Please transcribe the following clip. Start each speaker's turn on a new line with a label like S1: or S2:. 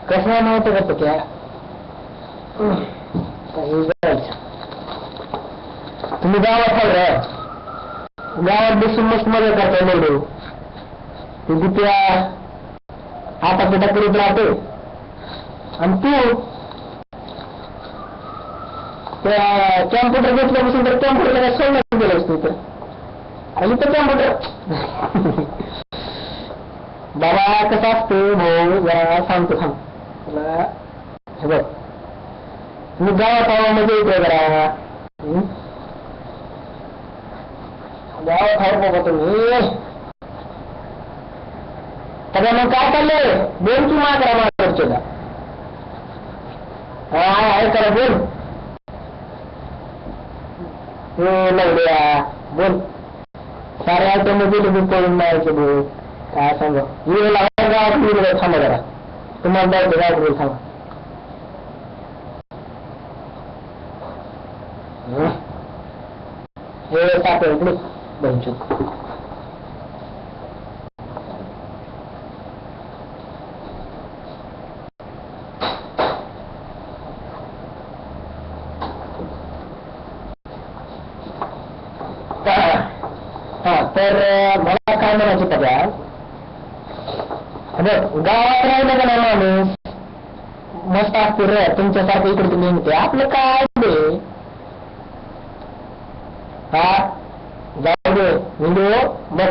S1: कसं आहे माहिती का त्या तुम्ही गावात आहे गावात बसून मस्त मजा करता लढू तुझी त्या हातापिटा करीत राहते आणि तू त्या कॅम्प्युटर घेतल्यापासून तर कॅम्प्युटरला सोडण्यात गेलं असतो तर आणि तर कॅम्प्युटर बाबा कसं असतं भाऊ जरा सांगतो सांग तुला हे बघ तुम्ही गावात आवामध्ये येते जरा गावात आहे बाबा तुम्ही सगळ्या मग काय चाललंय बोल तू मा करा माझ्या का आहे करा बोल लवड्या बोल सारे आयटम मध्ये करून मारायचं बोल काय सांगा गावात थांबा जरा तुम्हाला जायचं गावात बोल थांबा हे सापडेल इकडे बनचूक तर मला काय म्हणायचं का गावात राहिलं का नाही माणूस मस्त असते रे तुमच्यासारखं इकडे तुम्ही म्हणते आपलं काय हा जाऊ दे बघ